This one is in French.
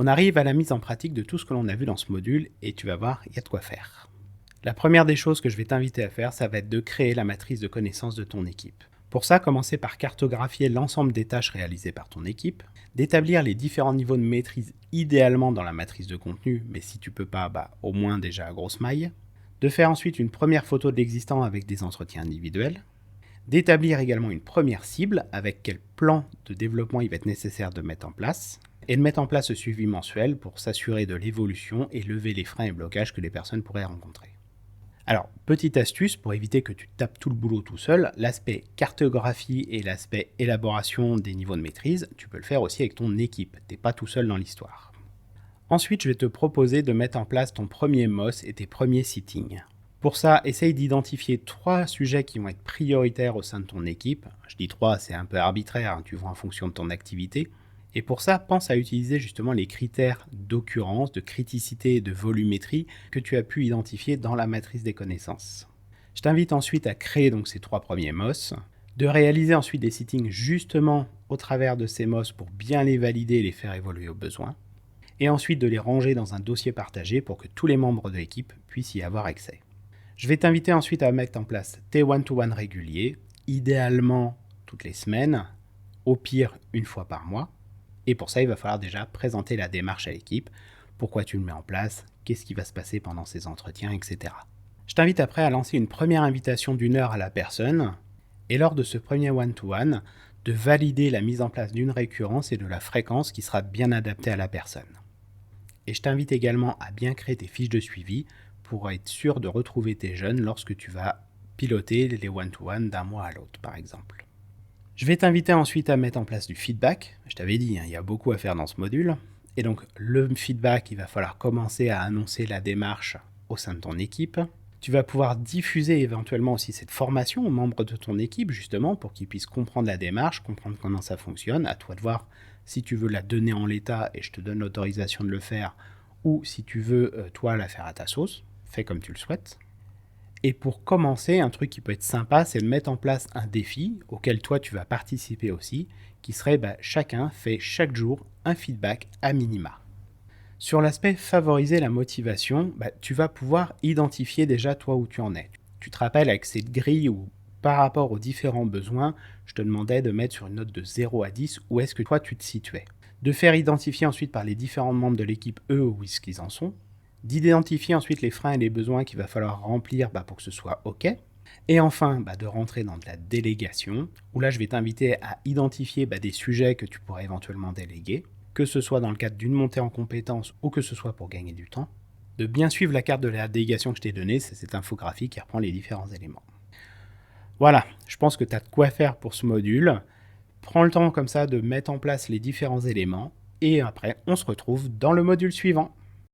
On arrive à la mise en pratique de tout ce que l'on a vu dans ce module et tu vas voir, il y a de quoi faire. La première des choses que je vais t'inviter à faire, ça va être de créer la matrice de connaissances de ton équipe. Pour ça, commencer par cartographier l'ensemble des tâches réalisées par ton équipe, d'établir les différents niveaux de maîtrise idéalement dans la matrice de contenu, mais si tu peux pas, au moins déjà à grosse maille, de faire ensuite une première photo de l'existant avec des entretiens individuels, d'établir également une première cible avec quel plan de développement il va être nécessaire de mettre en place, et de mettre en place ce suivi mensuel pour s'assurer de l'évolution et lever les freins et blocages que les personnes pourraient rencontrer. Alors, petite astuce pour éviter que tu tapes tout le boulot tout seul, l'aspect cartographie et l'aspect élaboration des niveaux de maîtrise, tu peux le faire aussi avec ton équipe, t'es pas tout seul dans l'histoire. Ensuite, je vais te proposer de mettre en place ton premier MOS et tes premiers sittings. Pour ça, essaye d'identifier 3 sujets qui vont être prioritaires au sein de ton équipe. Je dis 3, c'est un peu arbitraire, tu vois en fonction de ton activité. Et pour ça, pense à utiliser justement les critères d'occurrence, de criticité et de volumétrie que tu as pu identifier dans la matrice des connaissances. Je t'invite ensuite à créer donc ces 3 premiers MOS, de réaliser ensuite des sittings justement au travers de ces MOS pour bien les valider et les faire évoluer au besoin, et ensuite de les ranger dans un dossier partagé pour que tous les membres de l'équipe puissent y avoir accès. Je vais t'inviter ensuite à mettre en place tes one-to-one réguliers, idéalement toutes les semaines, au pire une fois par mois. Et pour ça, il va falloir déjà présenter la démarche à l'équipe, pourquoi tu le mets en place, qu'est-ce qui va se passer pendant ces entretiens, etc. Je t'invite après à lancer une première invitation d'1 heure à la personne, et lors de ce premier one-to-one, de valider la mise en place d'une récurrence et de la fréquence qui sera bien adaptée à la personne. Et je t'invite également à bien créer tes fiches de suivi pour être sûr de retrouver tes jeunes lorsque tu vas piloter les one-to-one d'un mois à l'autre, par exemple. Je vais t'inviter ensuite à mettre en place du feedback. Je t'avais dit, il y a beaucoup à faire dans ce module. Et donc, le feedback, il va falloir commencer à annoncer la démarche au sein de ton équipe. Tu vas pouvoir diffuser éventuellement aussi cette formation aux membres de ton équipe, justement, pour qu'ils puissent comprendre la démarche, comprendre comment ça fonctionne. À toi de voir si tu veux la donner en l'état et je te donne l'autorisation de le faire, ou si tu veux, toi, la faire à ta sauce. Fais comme tu le souhaites. Et pour commencer, un truc qui peut être sympa, c'est de mettre en place un défi auquel toi tu vas participer aussi, qui serait chacun fait chaque jour un feedback à minima. Sur l'aspect favoriser la motivation, tu vas pouvoir identifier déjà toi où tu en es. Tu te rappelles avec cette grille où par rapport aux différents besoins, je te demandais de mettre sur une note de 0 à 10 où est-ce que toi tu te situais. De faire identifier ensuite par les différents membres de l'équipe eux où est-ce qu'ils en sont. D'identifier ensuite les freins et les besoins qu'il va falloir remplir pour que ce soit OK. Et enfin, de rentrer dans de la délégation, où là je vais t'inviter à identifier des sujets que tu pourrais éventuellement déléguer, que ce soit dans le cadre d'une montée en compétences ou que ce soit pour gagner du temps. De bien suivre la carte de la délégation que je t'ai donnée, c'est cette infographie qui reprend les différents éléments. Voilà, je pense que tu as de quoi faire pour ce module. Prends le temps comme ça de mettre en place les différents éléments, et après on se retrouve dans le module suivant.